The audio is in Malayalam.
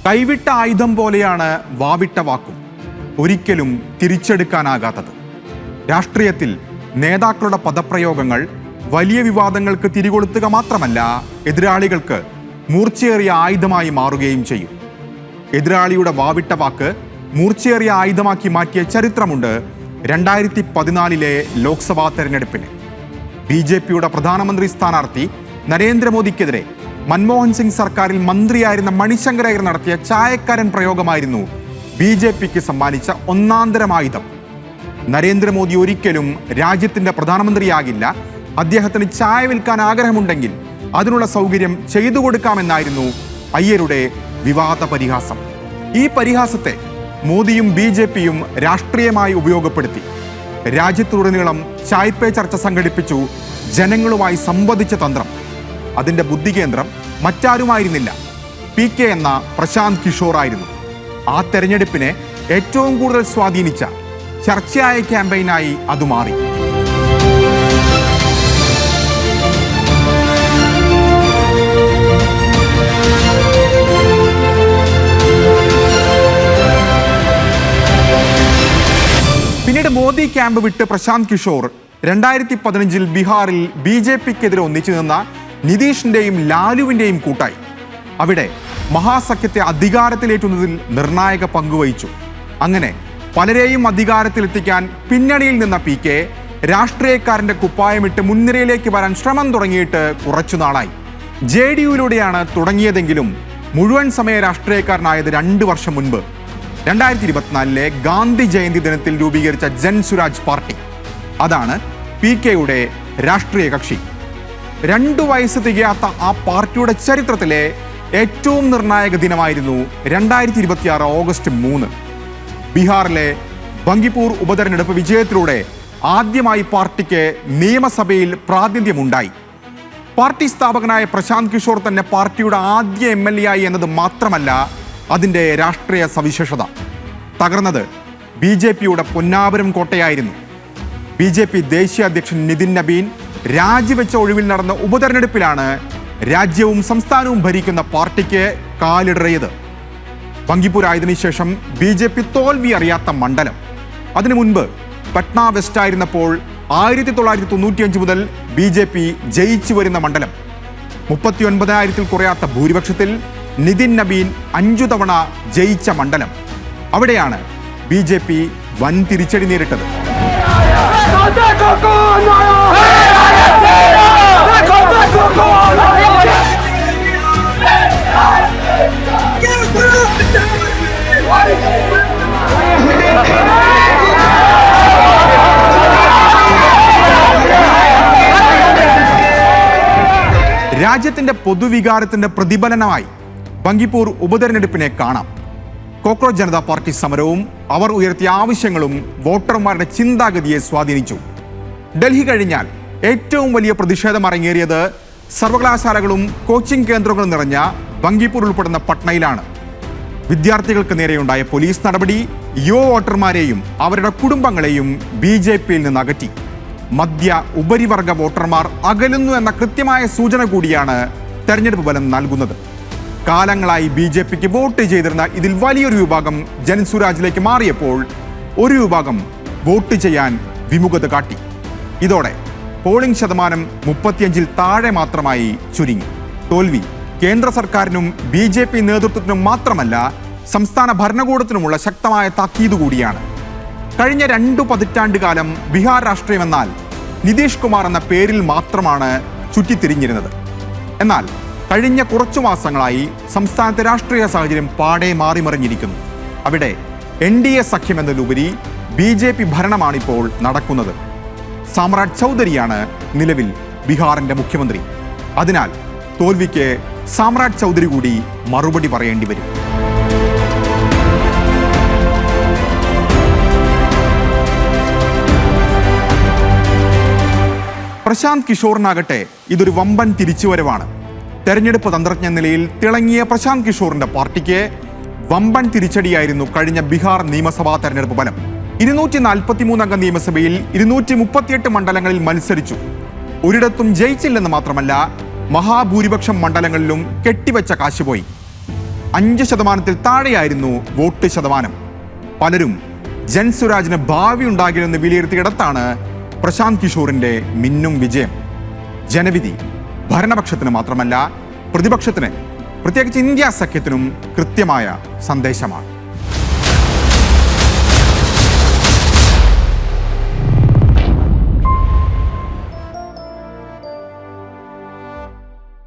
കൈവിട്ട ആയുധം പോലെയാണ് വാവിട്ട വാക്കും, ഒരിക്കലും തിരിച്ചെടുക്കാനാകാത്തത്. രാഷ്ട്രീയത്തിൽ നേതാക്കളുടെ പദപ്രയോഗങ്ങൾ വലിയ വിവാദങ്ങൾക്ക് തിരികൊളുത്തുക മാത്രമല്ല, എതിരാളികൾക്ക് മൂർച്ചയേറിയ ആയുധമായി മാറുകയും ചെയ്യും. എതിരാളിയുടെ വാവിട്ട വാക്ക് മൂർച്ചയേറിയ ആയുധമാക്കി മാറ്റിയ ചരിത്രമുണ്ട് 2014 ലോക്സഭാ തെരഞ്ഞെടുപ്പിന്. BJPയുടെ പ്രധാനമന്ത്രി സ്ഥാനാർത്ഥി നരേന്ദ്രമോദിക്കെതിരെ മൻമോഹൻ സിംഗ് സർക്കാരിൽ മന്ത്രിയായിരുന്ന മണിശങ്കർ അയ്യർ നടത്തിയ ചായക്കാരൻ പ്രയോഗമായിരുന്നു BJPക്ക് സമ്മാനിച്ച ഒന്നാന്തരമായുധം. നരേന്ദ്രമോദി ഒരിക്കലും രാജ്യത്തിന്റെ പ്രധാനമന്ത്രിയാകില്ല, അദ്ദേഹത്തിന് ചായ വിൽക്കാൻ ആഗ്രഹമുണ്ടെങ്കിൽ അതിനുള്ള സൗകര്യം ചെയ്തു കൊടുക്കാമെന്നായിരുന്നു അയ്യരുടെ വിവാദ പരിഹാസം. ഈ പരിഹാസത്തെ മോദിയും BJPയും രാഷ്ട്രീയമായി ഉപയോഗപ്പെടുത്തി. രാജ്യത്തുടനീളം ചായ് പേ ചർച്ച സംഘടിപ്പിച്ചു ജനങ്ങളുമായി സംവദിച്ച തന്ത്രം. അതിന്റെ ബുദ്ധികേന്ദ്രം മറ്റാരുമായിരുന്നില്ല, PK എന്ന പ്രശാന്ത് കിഷോർ ആയിരുന്നു. ആ തെരഞ്ഞെടുപ്പിനെ ഏറ്റവും കൂടുതൽ സ്വാധീനിച്ച ചർച്ചയായ ക്യാമ്പയിനായി അത് മാറി. പിന്നീട് മോദി ക്യാമ്പ് വിട്ട് പ്രശാന്ത് കിഷോർ 2015 ബീഹാറിൽ BJPക്കെതിരെ ഒന്നിച്ചു നിന്ന നിതീഷിന്റെയും ലാലുവിന്റെയും കൂട്ടായി. അവിടെ മഹാസഖ്യത്തെ അധികാരത്തിലേറ്റുന്നതിൽ നിർണായക പങ്കുവഹിച്ചു. അങ്ങനെ പലരെയും അധികാരത്തിലെത്തിക്കാൻ പിന്നണിയിൽ നിന്ന PK രാഷ്ട്രീയക്കാരന്റെ കുപ്പായമിട്ട് മുൻനിരയിലേക്ക് വരാൻ ശ്രമം തുടങ്ങിയിട്ട് കുറച്ചു നാളായി. JDUവിലൂടെയാണ് തുടങ്ങിയതെങ്കിലും മുഴുവൻ സമയ രാഷ്ട്രീയക്കാരനായത് 2 വർഷം മുൻപ് 2024 ഗാന്ധി ജയന്തി ദിനത്തിൽ രൂപീകരിച്ച ജൻ സുരാജ് പാർട്ടി. അതാണ് PKയുടെ രാഷ്ട്രീയ കക്ഷി. 2 വയസ്സ് തികയാത്ത ആ പാർട്ടിയുടെ ചരിത്രത്തിലെ ഏറ്റവും നിർണായക ദിനമായിരുന്നു 2026 ഓഗസ്റ്റ് 3. ബീഹാറിലെ ബങ്കിപ്പൂർ ഉപതെരഞ്ഞെടുപ്പ് വിജയത്തിലൂടെ ആദ്യമായി പാർട്ടിക്ക് നിയമസഭയിൽ പ്രാതിനിധ്യമുണ്ടായി. പാർട്ടി സ്ഥാപകനായ പ്രശാന്ത് കിഷോർ തന്നെ പാർട്ടിയുടെ ആദ്യ MLA ആയി എന്നത് മാത്രമല്ല അതിൻ്റെ രാഷ്ട്രീയ സവിശേഷത. തകർന്നത് BJPയുടെ പൊന്നാപുരം കോട്ടയായിരുന്നു. BJP ദേശീയ അധ്യക്ഷൻ നിതിൻ നബീൻ രാജിവെച്ച ഒഴിവിൽ നടന്ന ഉപതെരഞ്ഞെടുപ്പിലാണ് രാജ്യവും സംസ്ഥാനവും ഭരിക്കുന്ന പാർട്ടിക്ക് കാലിടറിയത്. ബങ്കിപ്പൂർ ആയതിനു ശേഷം BJP തോൽവി അറിയാത്ത മണ്ഡലം. അതിനു മുൻപ് പട്ന വെസ്റ്റ് ആയിരുന്നപ്പോൾ 1995 മുതൽ BJP ജയിച്ചു വരുന്ന മണ്ഡലം. 39,000-ൽ കുറയാത്ത ഭൂരിപക്ഷത്തിൽ നിതിൻ നബീൻ 5 തവണ ജയിച്ച മണ്ഡലം. അവിടെയാണ് BJP വൻ തിരിച്ചടി നേരിട്ടത്. രാജ്യത്തിന്റെ പൊതുവികാരത്തിന്റെ പ്രതിഫലനമായി ബങ്കിപ്പൂർ ഉപതെരഞ്ഞെടുപ്പിനെ കാണാം. കോക്രോച്ച് ജനതാ പാർട്ടി സമരവും അവർ ഉയർത്തിയ ആവശ്യങ്ങളും വോട്ടർമാരുടെ ചിന്താഗതിയെ സ്വാധീനിച്ചു. ഡൽഹി കഴിഞ്ഞാൽ ഏറ്റവും വലിയ പ്രതിഷേധം അരങ്ങേറിയത് സർവകലാശാലകളും കോച്ചിംഗ് കേന്ദ്രങ്ങളും നിറഞ്ഞ ബങ്കിപ്പൂർ ഉൾപ്പെടുന്ന പട്നയിലാണ്. വിദ്യാർത്ഥികൾക്ക് നേരെയുണ്ടായ പോലീസ് നടപടി യുവ വോട്ടർമാരെയും അവരുടെ കുടുംബങ്ങളെയും BJPയിൽ നിന്ന് അകറ്റി. മധ്യ ഉപരിവർഗ വോട്ടർമാർ അകലുന്നു എന്ന കൃത്യമായ സൂചന കൂടിയാണ് തെരഞ്ഞെടുപ്പ് ഫലം നൽകുന്നത്. കാലങ്ങളായി BJPക്ക് വോട്ട് ചെയ്തിരുന്ന ഇതിൽ വലിയൊരു വിഭാഗം ജൻസുരാജിലേക്ക് മാറിയപ്പോൾ ഒരു വിഭാഗം വോട്ട് ചെയ്യാൻ വിമുഖത കാട്ടി. ഇതോടെ പോളിംഗ് ശതമാനം 35-ൽ താഴെ മാത്രമായി ചുരുങ്ങി. തോൽവി കേന്ദ്ര സർക്കാരിനും BJP നേതൃത്വത്തിനും മാത്രമല്ല സംസ്ഥാന ഭരണകൂടത്തിനുമുള്ള ശക്തമായ താക്കീത് കൂടിയാണ്. കഴിഞ്ഞ 2 പതിറ്റാണ്ടുകാലം ബീഹാർ രാഷ്ട്രീയമെന്നാൽ നിതീഷ് കുമാർ എന്ന പേരിൽ മാത്രമാണ് ചുറ്റിത്തിരിഞ്ഞിരുന്നത്. എന്നാൽ കഴിഞ്ഞ കുറച്ചു മാസങ്ങളായി സംസ്ഥാനത്തെ രാഷ്ട്രീയ സാഹചര്യം പാടെ മാറിമറിഞ്ഞിരിക്കുന്നു. അവിടെ NDA സഖ്യം എന്നതിലുപരി BJP ഭരണമാണിപ്പോൾ നടക്കുന്നത്. സാമ്രാജ് ചൗധരിയാണ് നിലവിൽ ബീഹാറിന്റെ മുഖ്യമന്ത്രി. അതിനാൽ തോൽവിക്ക് സാമ്രാജ് ചൗധരി കൂടി മറുപടി പറയേണ്ടി വരും. പ്രശാന്ത് കിഷോറിനാകട്ടെ ഇതൊരു വമ്പൻ തിരിച്ചുവരവാണ്. തെരഞ്ഞെടുപ്പ് തന്ത്രജ്ഞ നിലയിൽ തിളങ്ങിയ പ്രശാന്ത് കിഷോറിന്റെ പാർട്ടിക്ക് വമ്പൻ തിരിച്ചടിയായിരുന്നു കഴിഞ്ഞ ബീഹാർ നിയമസഭാ തെരഞ്ഞെടുപ്പ് ഫലം. 243 അംഗ നിയമസഭയിൽ 238 മണ്ഡലങ്ങളിൽ മത്സരിച്ചു. ഒരിടത്തും ജയിച്ചില്ലെന്ന് മാത്രമല്ല, മഹാഭൂരിപക്ഷം മണ്ഡലങ്ങളിലും കെട്ടിവെച്ച കാശുപോയി. 5% താഴെയായിരുന്നു വോട്ട് ശതമാനം. പലരും ജൻസുരാജിന് ഭാവി ഉണ്ടാകില്ലെന്ന് വിലയിരുത്തിയിടത്താണ് പ്രശാന്ത് കിഷോറിന്റെ മിന്നും വിജയം. ജനവിധി ഭരണപക്ഷത്തിന് മാത്രമല്ല, പ്രതിപക്ഷത്തിന്, പ്രത്യേകിച്ച് ഇന്ത്യ സഖ്യത്തിനും കൃത്യമായ സന്ദേശമാണ്.